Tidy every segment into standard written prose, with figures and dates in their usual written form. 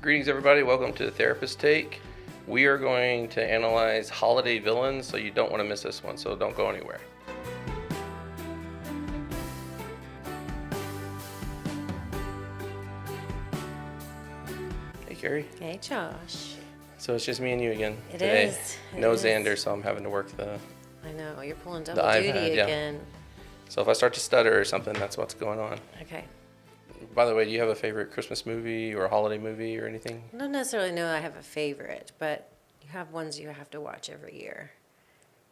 Greetings, everybody. Welcome to the Therapist Take. We are going to analyze holiday villains, so you don't want to miss this one, so don't go anywhere. Hey, Carrie. Hey, Josh. So it's just me and you again It today. is. No Xander, so I'm having to work the I know, you're pulling double iPad, duty yeah. again. So if I start to stutter or something, that's what's going on. Okay. By the way, do you have a favorite Christmas movie or a holiday movie or anything? I don't necessarily know I have a favorite, but you have ones you have to watch every year,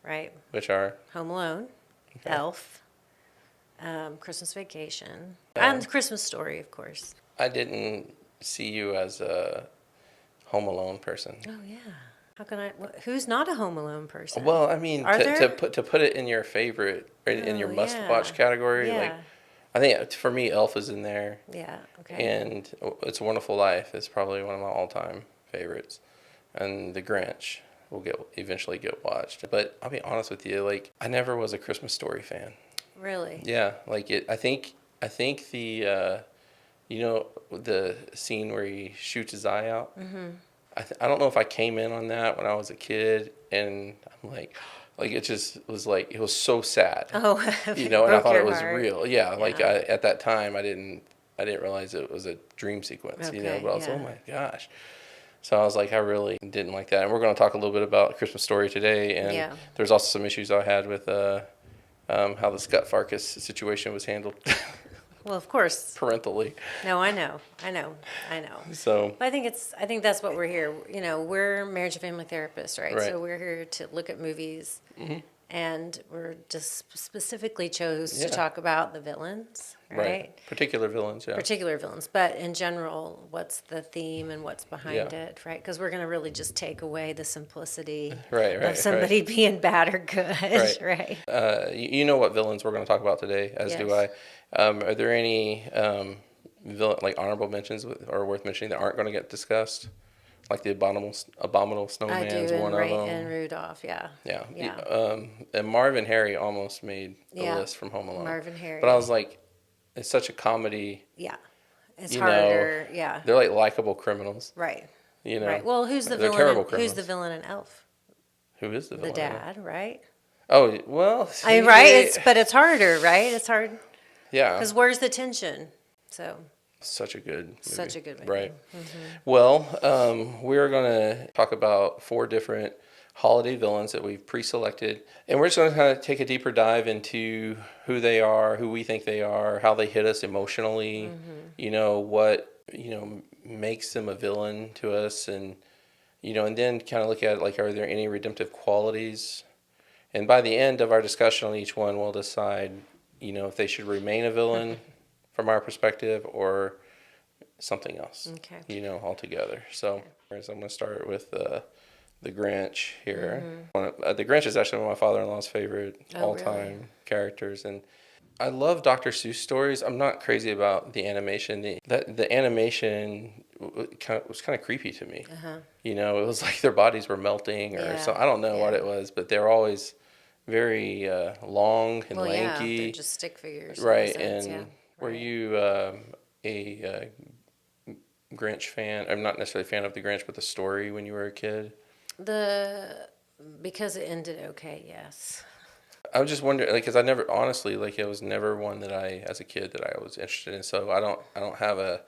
right? Which are? Home Alone, Okay. Elf, Christmas Vacation, Yeah. and Christmas Story, of course. I didn't see you as a Home Alone person. Oh, yeah. How can I? Who's not a Home Alone person? Well, I mean, Are to there? put it in your favorite, or in your Oh, must-watch yeah. category, Yeah. like, I think for me, Elf is in there, Yeah, okay. and It's a Wonderful Life is probably one of my all-time favorites, and The Grinch will eventually get watched. But I'll be honest with you, like, I never was a Christmas Story fan. Really? Yeah, like it. I think the the scene where he shoots his eye out. Mm-hmm. I don't know if I came in on that when I was a kid, and I'm like it just was like, it was so sad, Oh, and I broke thought your it was heart. real. Yeah, like Yeah. at that time I didn't realize it was a dream sequence, Okay, but I was, yeah. oh my gosh. So I was like, I really didn't like that. And we're going to talk a little bit about Christmas Story today, and Yeah. there's also some issues I had with how the Scut Farkus situation was handled Well, of course. parentally. No, I know. So But I think that's what we're here. We're marriage and family therapists, right? Right. So we're here to look at movies, and we're just specifically chose Yeah. to talk about the villains, right? Particular villains, yeah. Particular villains, but in general, what's the theme and what's behind Yeah. it, right? Because we're going to really just take away the simplicity Right, of somebody being bad or good, Right. right? You know what villains we're going to talk about today, as do I. Yes. Are there any like honorable mentions or worth mentioning that aren't going to get discussed? Like the abominable I snowman do, is one of them. and Rudolph, yeah. Yeah. Yeah. And Marvin Harry almost made the Yeah. list from Home Alone. Marvin Harry. But I was like, it's such a comedy. Yeah. It's You know, harder, yeah. They're like likable criminals. Right. You know. Right. Well, who's the They're villain? terrible Who's criminals. the villain in Elf? Who is the The villain? dad, right? Oh, well. I mean, right. But it's harder, right? It's hard Yeah. because where's the tension? So Such a good movie. such a good movie. Right. Well, we're going to talk about 4 different holiday villains that we've pre-selected. And we're just going to kind of take a deeper dive into who they are, who we think they are, how they hit us emotionally, what, makes them a villain to us. And then kind of look at, like, are there any redemptive qualities? And by the end of our discussion on each one, we'll decide, if they should remain a villain from our perspective or something else, Okay. altogether. So I'm going to start with the Grinch here. The Grinch is actually one of my father-in-law's favorite all-time really? characters. And I love Dr. Seuss stories. I'm not crazy about the animation. The animation was kind of creepy to me. It was like their bodies were melting, or Yeah, so. I don't know what it was, but they're always very long and Well, yeah, lanky. they're just stick figures. in a Right, sense, and yeah. were Right. you a Grinch fan? I'm not necessarily a fan of the Grinch, but the story when you were a kid. Because it ended okay, yes. I was just wondering, like, because I never, honestly, like, it was never one that as a kid, that I was interested in. So I don't have a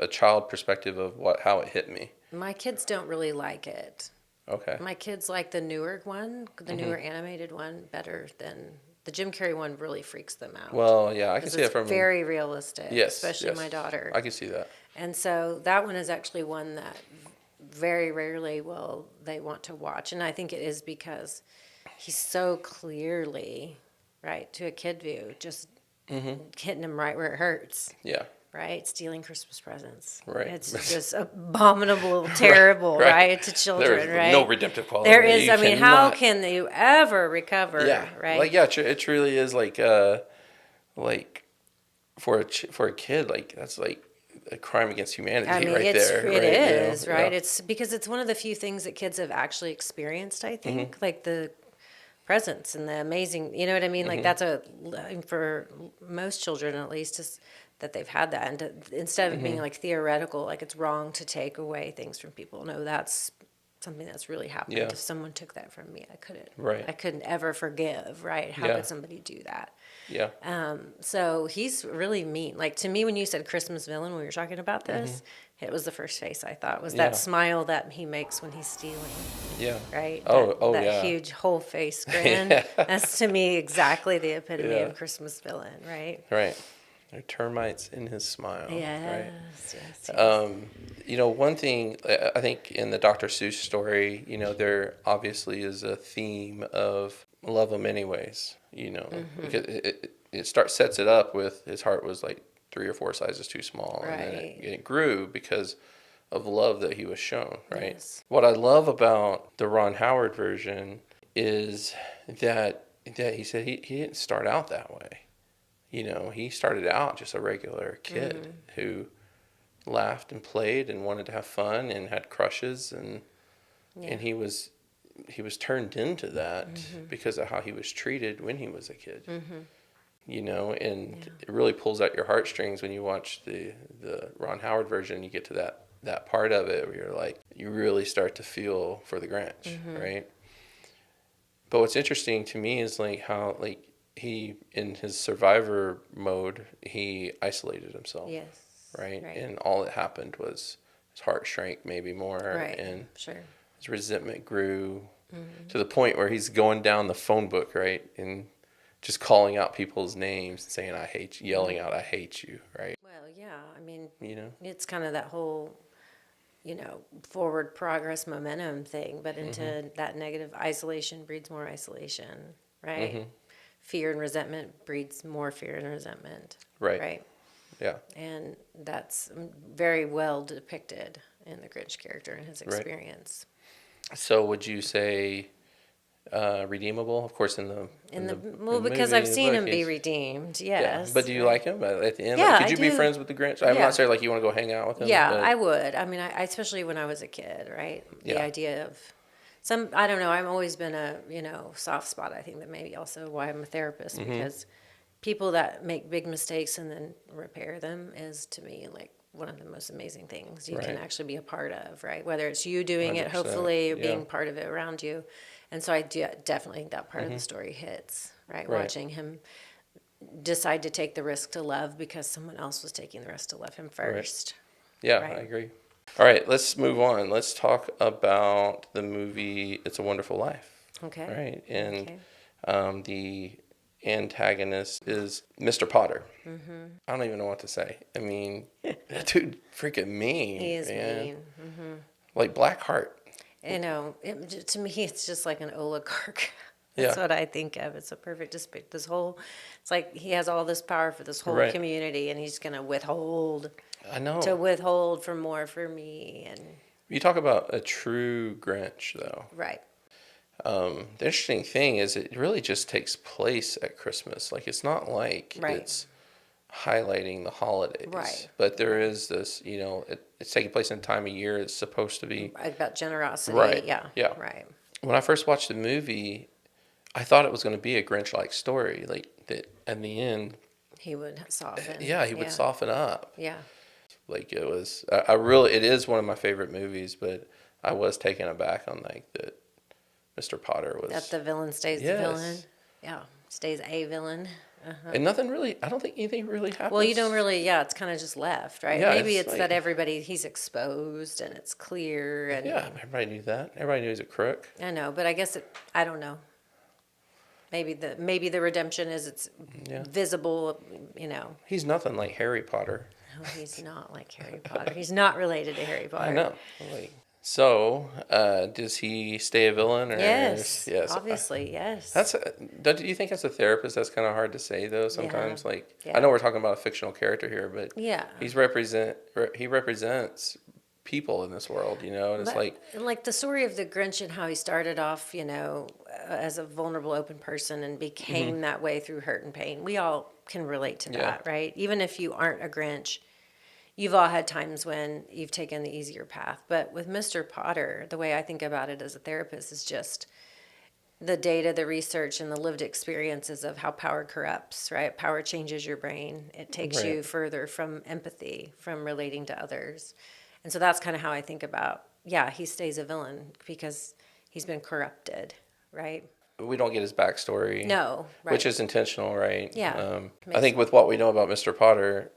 child perspective of how it hit me. My kids don't really like it. Okay. My kids like the newer one, the newer animated one, better than the Jim Carrey one. Really freaks them out. Well, yeah, I can 'Cause see it it's from very realistic, yes, especially yes. my daughter. I can see that. And so that one is actually one that very rarely will they want to watch. And I think it is because he's so clearly, right, to a kid view, just hitting him right where it hurts, Yeah. right? Stealing Christmas presents. Right. It's just abominable, terrible, right, to children, There's right? no redemptive quality. There is, You I mean, how cannot- can you ever recover, Yeah. right? Like, yeah, it truly is like for a kid, like, that's like a crime against humanity. I mean, right it there. is, right? Yeah. It's because it's one of the few things that kids have actually experienced, I think, like the presents and the amazing, you know what I mean? Like that's for most children at least, is that they've had that, and instead of being like theoretical, like it's wrong to take away things from people. No, that's something that's really happened. Yeah. If someone took that from me, Right. I couldn't ever forgive. Right? How Yeah. could somebody do that? Yeah. So he's really mean. Like to me, when you said Christmas villain, when we were talking about this, it was the first face I thought was Yeah. that smile that he makes when he's stealing. Yeah. Right? Oh, that yeah. huge whole face grin. Yeah. That's to me exactly the epitome Yeah. of Christmas villain. Right? Right. There are termites in his smile. Yes. Right. Yes. One thing I think in the Dr. Seuss story, there obviously is a theme of love him anyways, because sets it up with his heart was like 3 or 4 sizes too small. And then Right. it grew because of love that he was shown, right? Yes. What I love about the Ron Howard version is that he said he didn't start out that way. He started out just a regular kid who laughed and played and wanted to have fun and had crushes and he was turned into that because of how he was treated when he was a kid. And it really pulls out your heartstrings when you watch the Ron Howard version. You get to that part of it where you're like, you really start to feel for the Grinch, right? But what's interesting to me is like how like he in his survivor mode he isolated himself. Yes. Right? And all that happened was his heart shrank maybe more, Right. and Sure. his resentment grew to the point where he's going down the phone book, right, and just calling out people's names and saying "I hate you," yelling out "I hate you," right? Well, yeah. I mean, You know, it's kind of that whole, forward progress momentum thing, but into that negative isolation breeds more isolation, right? Fear and resentment breeds more fear and resentment, right? right? Yeah, And that's very well depicted in the Grinch character and his Right. experience. So would you say redeemable? Of course, in the Because movie, I've the seen book, him be he's- redeemed, Yeah, yes. but do you right? like him at the end? Yeah, Could I you be do. friends with the Grinch? I'm Yeah. not saying like you want to go hang out with him. Yeah, but, I would. I mean, I especially when I was a kid, right? The Yeah. idea of I don't know, I've always been a, soft spot. I think that maybe also why I'm a therapist because people that make big mistakes and then repair them is to me like one of the most amazing things you can Right. actually be a part of, right? Whether it's you doing it, 100%, hopefully, or yeah. being part of it around you. And so I do, definitely think that part of the story hits, right? Right. Watching him decide to take the risk to love because someone else was taking the risk to love him first. Yeah, Right. I agree. All right, let's move on. Let's talk about the movie "It's a Wonderful Life." Okay. Right, and Okay. the antagonist is Mr. Potter. I don't even know what to say. I mean, that dude freaking mean. He is man. mean. Like Blackheart. To me, it's just like an oligarch. That's Yeah. what I think of. It's a perfect depict. It's like he has all this power for this whole Right. community, and he's going to I know. withhold for more for me. And You talk about a true Grinch, though. right, The interesting thing is it really just takes place at Christmas. Like, it's not like Right. it's highlighting the holidays. Right. But there is this, it's taking place in a time of year it's supposed to be. about generosity. Right, Yeah. yeah. Right. When I first watched the movie, I thought it was going to be a Grinch-like story. Like, that in the end, He would soften. yeah, he would soften up. Yeah. Like, it was, it is one of my favorite movies, but I was taken aback on, like, that Mr. Potter was. That the villain stays Yes. the villain. Yeah. Stays a villain. And nothing really, I don't think anything really happens. Well, you don't really, it's kind of just left, right? Yeah, Maybe it's it's like- that he's exposed and it's clear. And Yeah, everybody knew that. Everybody knew he was a crook. I know, but I guess I don't know. Maybe the redemption is it's Yeah. visible, He's nothing like Harry Potter. No, he's not like Harry Potter. He's not related to Harry Potter. I know. Like, so, does he stay a villain? Or Yes. Yes. Obviously, yes. Don't you think as a therapist that's kind of hard to say though? Sometimes, like, Yeah. I know we're talking about a fictional character here, but Yeah. he represents people in this world, and it's But, like the story of the Grinch and how he started off, as a vulnerable, open person and became that way through hurt and pain. We all can relate to that, right? Even if you aren't a Grinch, you've all had times when you've taken the easier path. But with Mr. Potter, the way I think about it as a therapist is just the data, the research, and the lived experiences of how power corrupts, right? Power changes your brain. It takes you Right. further from empathy, from relating to others. And so that's kind of how I think about, yeah, he stays a villain because he's been corrupted, right? We don't get his backstory, No, which right. is intentional, right? Yeah. I think with what we know about Mr. Potter,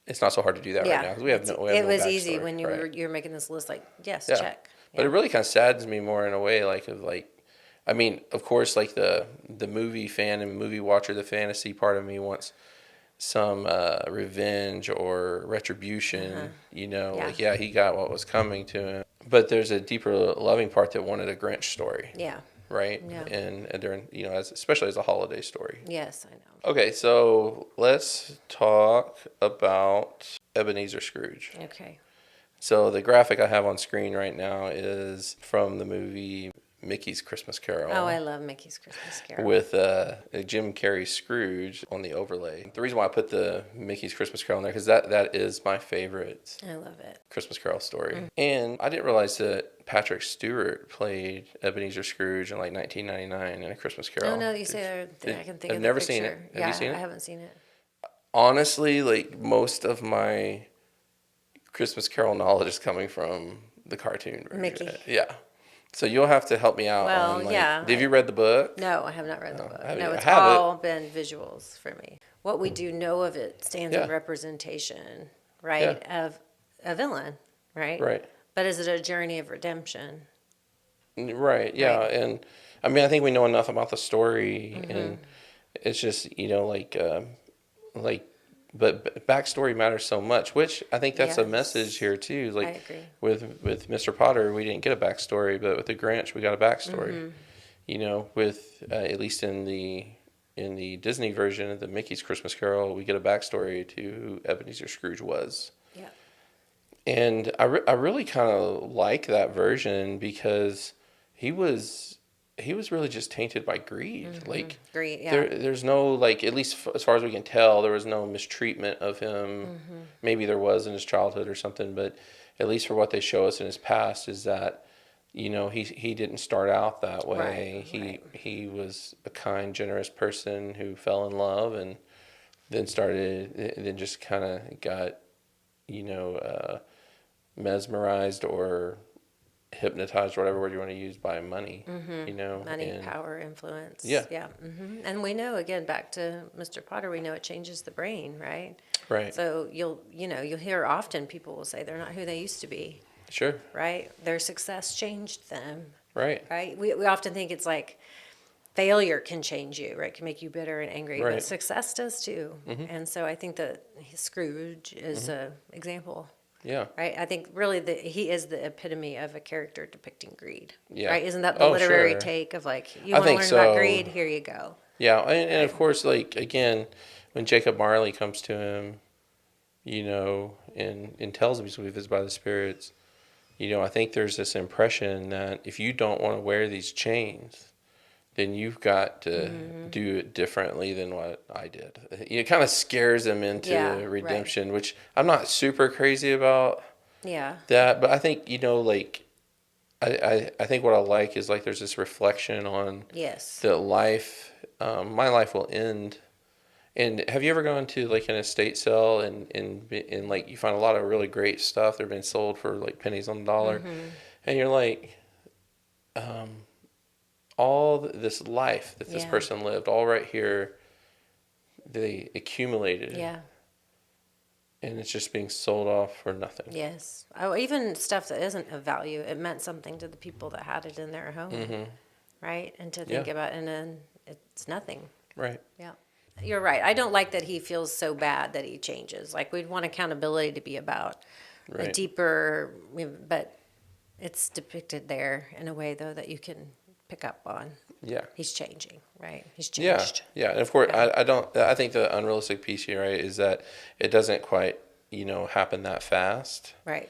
it's not so hard to do that right Yeah. now because we have It no was easy backstory, when right? you were making this list, like, yes, Yeah, check. but Yeah. it really kind of saddens me more in a way, like of like, I mean, of course, like the movie fan and movie watcher, the fantasy part of me wants some revenge or retribution. You know, Yeah. like yeah, he got what was coming to him, but there's a deeper loving part that wanted a Grinch story, Yeah. right? Yeah. And during especially as a holiday story. Yes, I know. Okay, so let's talk about Ebeneezer Scrooge. Okay. So the graphic I have on screen right now is from the movie Mickey's Christmas Carol. Oh, I love Mickey's Christmas Carol. With Jim Carrey Scrooge on the overlay. The reason why I put the Mickey's Christmas Carol in there because that is my favorite I love it. Christmas Carol story. And I didn't realize that Patrick Stewart played Ebenezer Scrooge in like 1999 in A Christmas Carol. Oh no, you say that. I can think I've of never the seen picture. it. Have you seen it? I haven't seen it. Honestly, like most of my Christmas Carol knowledge is coming from the cartoon version. Mickey. Yeah. So you'll have to help me out. Well, on, like, yeah, have you read the book? No, I have not read the book. have No, you? it's I have it. all been visuals for me. What we do know of it stands Yeah. in representation, right, of a villain, right? Right. But is it a journey of redemption? Right. Yeah. Right. And I mean, I think we know enough about the story, and it's just like, but backstory matters so much, which I think that's a Yes. message here too. I Like agree. with Mr. Potter, we didn't get a backstory, but with the Grinch, we got a backstory. You know, with at least in the Disney version of the Mickey's Christmas Carol, we get a backstory to who Ebenezer Scrooge was. Yeah. And I really kind of like that version because he was really just tainted by greed. Like Great. Yeah. there's no like at least as far as we can tell there was no mistreatment of him. Maybe there was in his childhood or something, but at least for what they show us in his past is that he didn't start out that way. Right. He was a kind, generous person who fell in love and then just kind of got mesmerized or hypnotized, whatever word you want to use, by money. Money, and power, influence. Yeah. Yeah. And we know, again, back to Mr. Potter, we know it changes the brain, right? right, So you'll hear often people will say they're not who they used to be, sure, right? Their success changed them, right, right? We often think it's like failure can change you, right? Can make you bitter and angry, Right. but success does too. And so I think that Scrooge is a example, yeah, right? I think really he is the epitome of a character depicting greed, Yeah. right? Isn't that the Oh, literary sure. take of like, you I want to think learn so. about greed? Here you go. yeah, and of course, like again, when Jacob Marley comes to him, and tells him he's going to be visited by the spirits, I think there's this impression that if you don't want to wear these chains, then you've got to do it differently than what I did. It kind of scares him into Yeah, right. redemption, which I'm not super crazy about Yeah. that, but I think, like, I think what I like is like there's this reflection on Yes. that life, my life will end. And have you ever gone to like an estate sale and like you find a lot of really great stuff? They're being sold for like pennies on the dollar, and you're like, this life that this Yeah. person lived, all right here, they accumulated it, Yeah. and it's just being sold off for nothing. Yes. Oh, even stuff that isn't of value, it meant something to the people that had it in their home, right? And to think Yeah. about, and then it's nothing. Right. Yeah. You're right. I don't like that he feels so bad that he changes. Like, we'd want accountability to be about a Right. deeper, but it's depicted there in a way, though, that you can pick up on. Yeah. He's changing, right? He's Yeah, changed. yeah, and of course, Yeah. I think the unrealistic piece here, right, is that it doesn't quite, happen that fast. Right.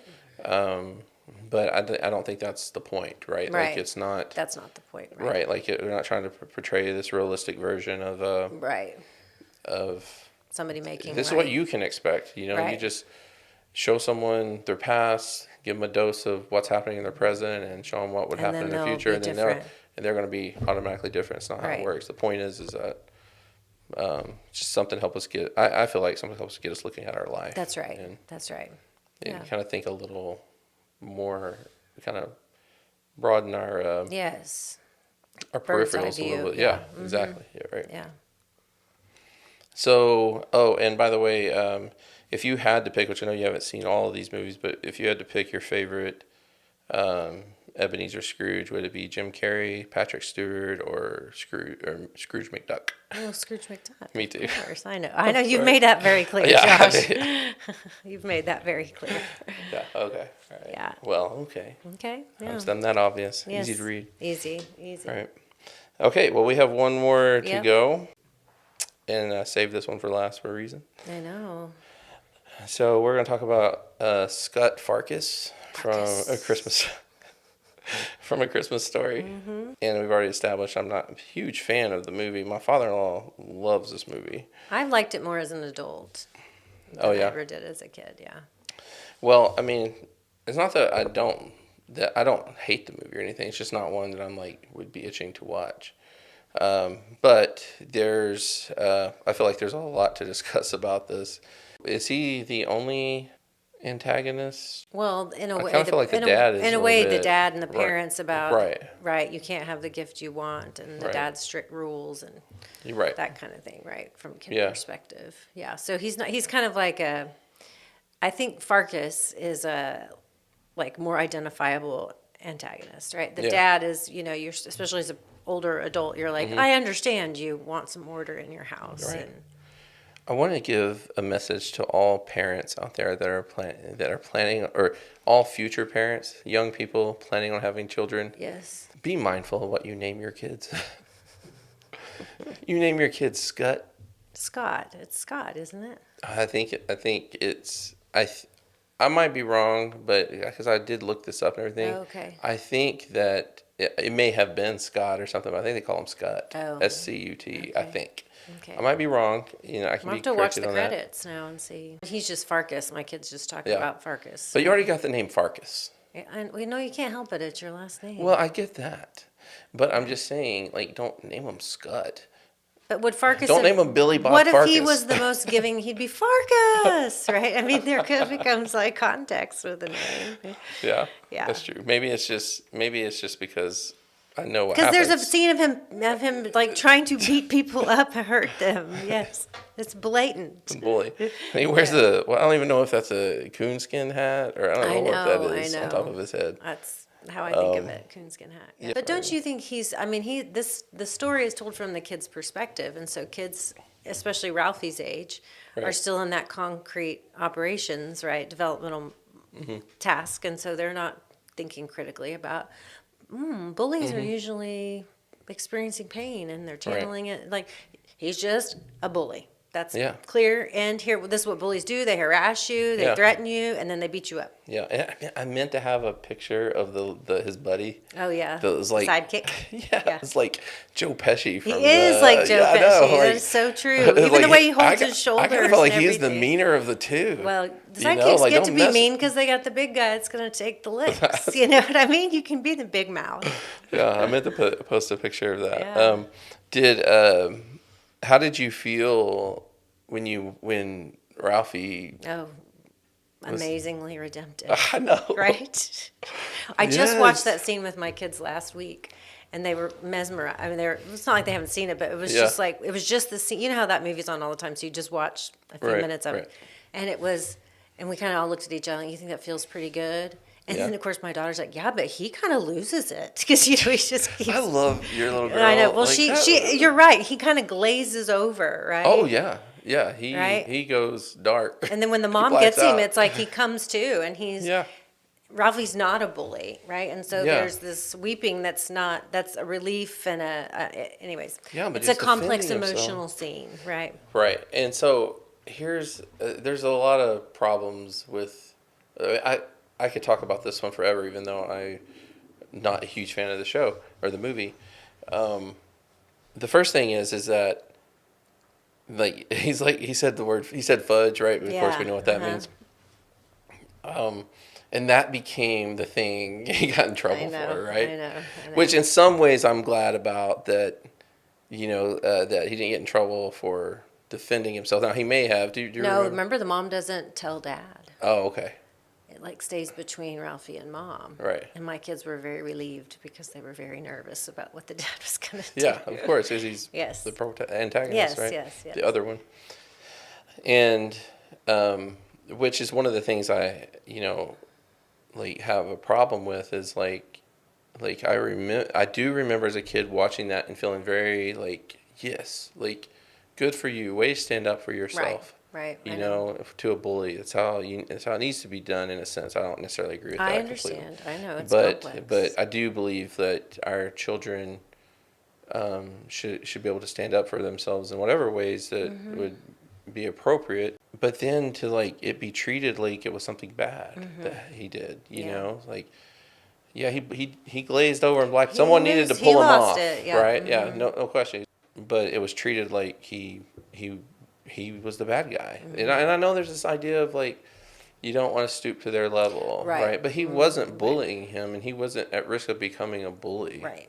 But I don't think that's the point, right? Right. Like it's not That's not the point, right? right. Like we're not trying to portray this realistic version Right. of Somebody making this is right. what you can expect. You Right. just show someone their past, give them a dose of what's happening in their present, and show them what would And happen then in the they'll future, be and then different. and they're going to be automatically different. It's not how it Right. works. The point is that just something help us get. I feel like something helps get us looking at our life. That's right. And That's right. you Yeah. kind of think a little more, kind of broaden Yes. our Bird's eye peripherals a little view. bit. Yeah. Yeah, exactly. Yeah, right. Yeah. So, and by the way, if you had to pick, which I know you haven't seen all of these movies, but if you had to pick your favorite Ebeneezer Scrooge, would it be Jim Carrey, Patrick Stewart, or Scrooge McDuck? Oh, Scrooge McDuck. Me too. Of course, I know. I know. You've course. made that very clear, Yeah, I Josh. did. You've made that very clear. Yeah. Okay. All right. Yeah. Well. Okay. Okay. I Yeah. was done that obvious. Yes. Easy to read. Easy. Easy. All right. Okay. Well, we have one more to Yep. go, and I saved this one for last for a reason. I know. So we're going to talk about Scut Farkus from Farkus. A Christmas from A Christmas Story. Mm-hmm. And we've already established I'm not a huge fan of the movie. My father-in-law loves this movie. I've liked it more as an adult than Oh, I yeah? ever did as a kid. Yeah. Well, I mean, it's not that I don't hate the movie or anything. It's just not one that I'm like would be itching to watch. But there's I feel like there's a lot to discuss about this. Is he the only antagonist? Well, in a I way, kinda feel like the dad is in a a way, little the bit- dad and the right. parents about Right. right. You can't have the gift you want, and the Right. dad's strict rules and You're right. that kind of thing, right? From a kid Yeah. perspective, yeah. So he's not. He's kind of like a. I think Farkus is a like more identifiable antagonist, right? The Yeah. dad is, you're especially as an older adult, you're like, I understand you want some order in your house, Mm-hmm. Right. and I want to give a message to all parents out there that are planning, or all future parents, young people planning on having children. yes, Be mindful of what you name your kids. You name your kids Scut. Scott. It's Scott, isn't it? I think it's I might be wrong, but because I did look this up and everything. Oh, okay. I think that it may have been Scott or something, but I think they call him Scut. Oh. SCUT. I Okay. think. Okay. I might be wrong. I can I'll be have to watch corrected the on that. credits now and see. He's just Farkus. My kids just talk Yeah. about Farkus. But you already got the name Farkus. Yeah, and we know you can't help it. It's your last name. Well, I get that, but I'm just saying, like, don't name him Scut. but would Farkus Don't name him Billy Bob What if he Farkus. was the most giving? He'd be Farkus, right? I mean, there becomes like context with the name. Yeah, Yeah. that's true. Maybe it's just because I know what Because happens. there's a scene of him like trying to beat people up and hurt them. Yes, it's blatant. Bully. And he wears I don't even know if that's a coonskin hat or I don't know what that is on top of his head. That's how I think of it, coonskin hat. Yeah. yeah. But don't you think the story is told from the kid's perspective, and so kids, especially Ralphie's age, are Right. still in that concrete operations, right, developmental Mm-hmm. task, and so they're not thinking critically about. Bullies Mm-hmm. are usually experiencing pain, and they're channeling it. Like he's just a bully. That's Yeah. clear. And here, this is what bullies do: they harass you, they Yeah. threaten you, and then they beat you up. Yeah, and I meant to have a picture of his buddy. Oh yeah, That was like sidekick. Yeah, it's like Joe Pesci. From He is like Joe I Pesci. know, That like- is so true. Even like, the way he holds I his shoulders. I kind of felt like and he's the everything. meaner of the two. Well, the You know, sidekicks like, get don't to be mess- mean because they got the big guy that's going to take the licks. You know what I mean? You can be the big mouth. Yeah, I meant to post a picture of that. Yeah. How did you feel when Ralphie? Oh, amazingly redemptive. I know. Right? I just watched Yes. that scene with my kids last week, and they were mesmerized. I mean, it's not like they haven't seen it, but it was Yeah. just like, it was just the scene. You know how that movie's on all the time, so you just watch a few Right, minutes of right. it. And it was, and we kind of all looked at each other, and you think that feels pretty good? And Yeah. then, of course, my daughter's like, yeah, but he kind of loses it. Because, he just keeps. I love your little girl. I know. Well, like that. you're right. He kind of glazes over, right? Oh yeah, yeah. Right? He goes dark. And then when the mom blacks gets him, out. it's like he comes to, and he's. Yeah. Ralphie's not a bully, right? And so Yeah. there's this weeping that's a relief and anyways. Yeah, but it's a he's complex defending himself. emotional scene, right? Right, and so there's a lot of problems with. I could talk about this one forever, even though I'm not a huge fan of the show or the movie. The first thing is that like he said fudge, right? Of course, we know what that means. And that became the thing he got in trouble for, right? I know. Which in some ways I'm glad about that, that he didn't get in trouble for defending himself. Now, he may have. Do you No, remember? remember the mom doesn't tell dad. Oh, okay. It like stays between Ralphie and mom. Right. And my kids were very relieved because they were very nervous about what the dad was going to do. Yeah, of course, because he's Yes. the antagonist, Yes, right? yes. The other one. And which is one of the things I, like have a problem with is like I do remember as a kid watching that and feeling very like, yes, like good for you, way to stand up for yourself. Right. To a bully. That's how it needs to be done in a sense. I don't necessarily agree with that. I completely. understand. I know it's But complex. I do believe that our children should be able to stand up for themselves in whatever ways that would be appropriate. But then to like it be treated like it was something bad that he did, like. Yeah, he glazed over and black. Someone needed to pull him off, right? Yeah, no question. But it was treated like he was the bad guy, and I know there's this idea of like you don't want to stoop to their level, right? But he wasn't bullying him, and he wasn't at risk of becoming a bully, Right.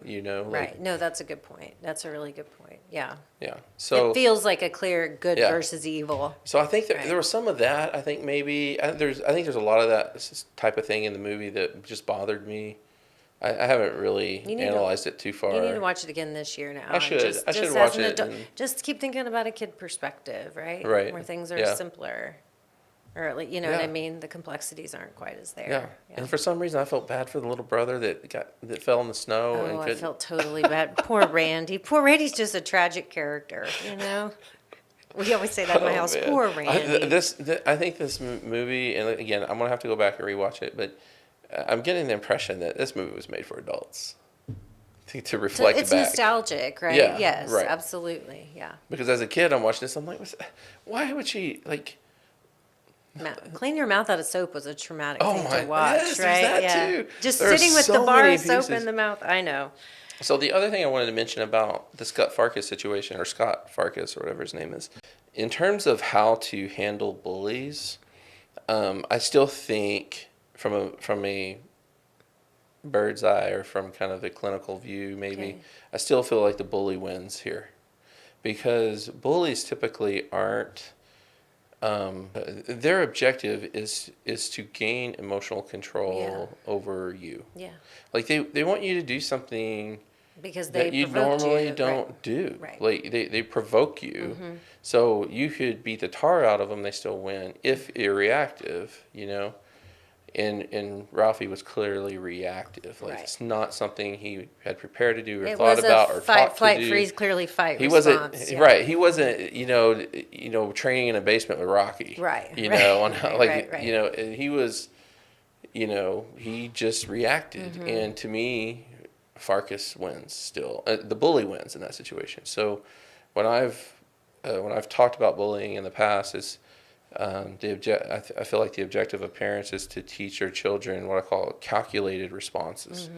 Like, No, that's a good point. That's a really good point. Yeah. yeah. So it feels like a clear good Yeah. versus evil. So I think that Right. there was some of that. I think maybe I think there's a lot of that type of thing in the movie that just bothered me. I haven't really analyzed it too far. You need to watch it again this year now. I should. I should as watch an it. just keep thinking about a kid perspective, right? Right. Where things are Yeah. simpler. Or, like, you know what I Yeah. mean? The complexities aren't quite as there. Yeah. And for some reason, I felt bad for the little brother that fell in the snow and Oh, I couldn't. felt totally bad. Poor Randy. Poor Randy's just a tragic character, We always say that in my house. Man. Poor Randy. I think this movie, and again, I'm gonna have to go back and rewatch it, but I'm getting the impression that this movie was made for adults to reflect It's back. nostalgic, right? Yeah, Yes, right. absolutely. Yeah. Because as a kid, I'm watching this, I'm like, why would she like? Clean your mouth out of soap was a traumatic Oh thing my- to watch, yes, there's right? that Yeah. too. Just There are sitting with so the bar many of soap pieces. in the mouth. I know. So the other thing I wanted to mention about the Scott Farkus situation, or Scott Farkus, or whatever his name is, in terms of how to handle bullies, I still think from a bird's eye or from kind of a clinical view, maybe, Okay. I still feel like the bully wins here, because bullies typically aren't. Their objective is to gain emotional control over you. Yeah. Like they want you to do something Because they that you provoked normally you, don't right. do. Right. Like they provoke you, so you could beat the tar out of them. They still win if you're reactive, And Ralphie was clearly reactive. Like Right. it's not something he had prepared to do or It thought was about a or fight, taught flight, to do. freeze, clearly fight He response. wasn't Yeah. right. He wasn't, training in a basement with Rocky. Right, You right, know, on right, how, like right. and he was, he just reacted, and to me, Farkus wins still. The bully wins in that situation. So when I've talked about bullying in the past, is I feel like the objective of parents is to teach their children what I call calculated responses.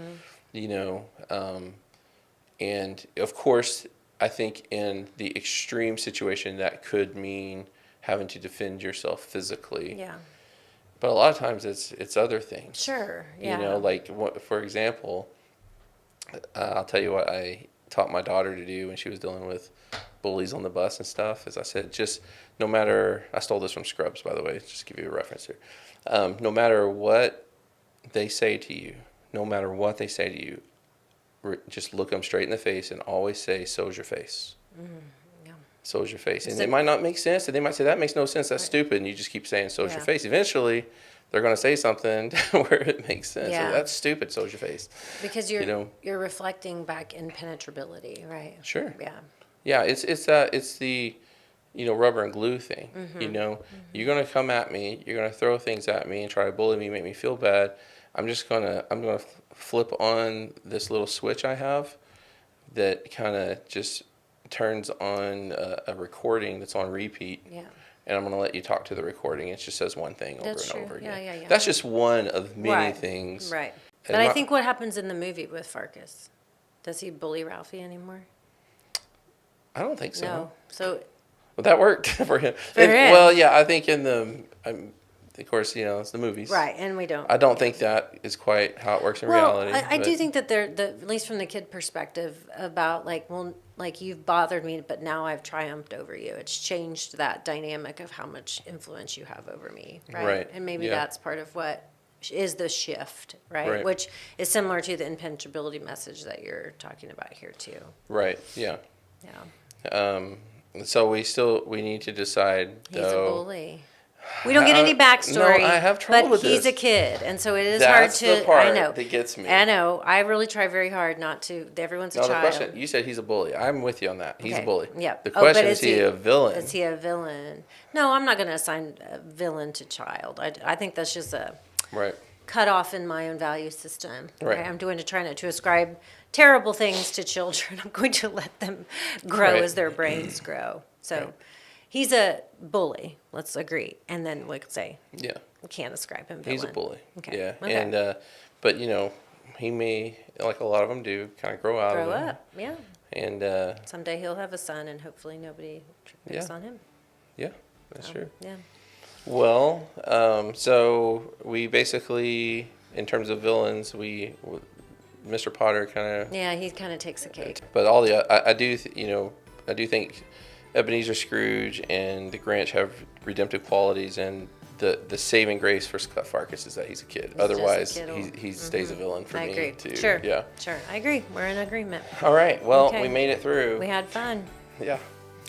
And of course, I think in the extreme situation that could mean having to defend yourself physically. Yeah. But a lot of times it's other things. Sure. Yeah. Like for example, I'll tell you what I taught my daughter to do when she was dealing with bullies on the bus and stuff. As I said, just no matter, I stole this from Scrubs, by the way, just to give you a reference here. No matter what they say to you, just look them straight in the face and always say, "So's your face." Yeah. So's your face. And So- it might not make sense, and they might say, "That makes no sense, that's stupid," and you just keep saying, "So's your Yeah. face." Eventually, they're going to say something where it makes sense. Yeah. Like, that's stupid, so's your face. Because you're reflecting back impenetrability, right? Sure. Yeah. Yeah, it's the rubber and glue thing. You're gonna come at me, you're gonna throw things at me and try to bully me, make me feel bad. I'm gonna flip on this little switch I have that kind of just turns on a recording that's on repeat. Yeah. And I'm gonna let you talk to the recording. It just says one thing over That's and true. over again. Yeah. That's just one of many Right. things. Right. And But I think what happens in the movie with Farkus, does he bully Ralphie anymore? I don't think so. No. So Well, that worked for him. For him. Well, yeah, I think of course, it's the movies. Right, and we don't. I don't think that is quite how it works in Well, reality. I do think that at least from the kid perspective, about like you've bothered me, but now I've triumphed over you. It's changed that dynamic of how much influence you have over me, right? Right, And maybe yeah. that's part of what is the shift, right? Right. Which is similar to the impenetrability message that you're talking about here too. Right, yeah. Yeah. So we need to decide, He's though. a bully. We don't get any backstory. No, I have trouble but with he's this. a kid, and so it is That's hard to. the part I know that gets me. I know. I really try very hard not to. Everyone's a No, the child. question, you said he's a bully. I'm with you on that. He's a Okay, bully. yep. The Oh, but question is he a villain? Is he a villain? No, I'm not going to assign a villain to child. I think that's just a Right. cut off in my own value system. Right. I'm going to try not to ascribe terrible things to children. I'm going to let them grow Right. as their brains grow. So Right. he's a bully. Let's agree. And then let's say Yeah. we can't ascribe him villain. He's a bully. Okay. Yeah. Okay. And but he may, like a lot of them do, kind of grow out Grow of it. up. Yeah. And Someday he'll have a son, and hopefully nobody picks Yeah. on him. yeah, that's true. Yeah. Well, so we basically, in terms of villains, Mr. Potter kind of. Yeah, he kind of takes the cake. But I do think Ebeneezer Scrooge and the Grinch have redemptive qualities, and the saving grace for Scut Farkus is that he's a kid. He's just a Otherwise, kiddo. he stays a villain for I me agree. too. Sure. Yeah. Sure. I agree. We're in agreement. All right. Well, Okay. we made it through. We had fun. Yeah.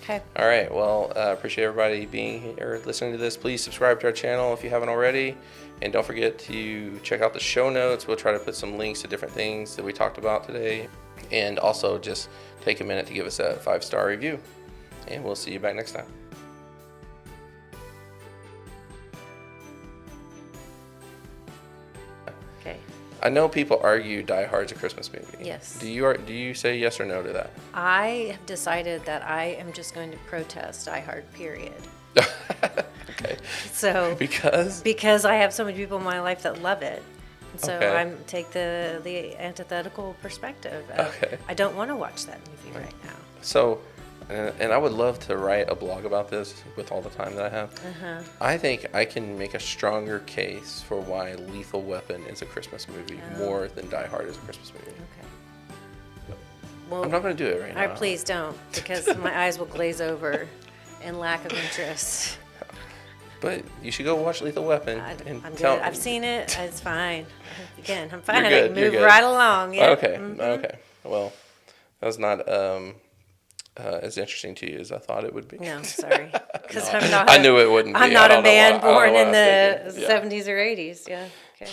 Okay. All right. Well, appreciate everybody being here, listening to this. Please subscribe to our channel if you haven't already. And don't forget to check out the show notes. We'll try to put some links to different things that we talked about today. And also just take a minute to give us a 5-star review. And we'll see you back next time. Okay. I know people argue Die Hard's a Christmas movie. Yes. Do you say yes or no to that? I have decided that I am just going to protest Die Hard, period. Okay. So Because I have so many people in my life that love it. So Okay. I'm take the antithetical perspective. Okay. I don't want to watch that movie right now. So, and I would love to write a blog about this with all the time that I have. Uh-huh. I think I can make a stronger case for why Lethal Weapon is a Christmas movie more than Die Hard is a Christmas movie. Okay. Well, I'm not going to do it right all right, now. please don't, because my eyes will glaze over in lack of interest. But you should go watch Lethal Weapon. I'm good. tell- I've seen it. It's fine. Again, I'm fine. You're I good, can you're move good. right along. Yeah. Okay. Mhm. Okay. Well, that was not as interesting to you as I thought it would be. No, sorry. Because No, I'm not. I knew it wouldn't be. I'm I not a don't know man what- I don't know born what in I was the thinking. Yeah. 70s or 80s. Yeah. Okay.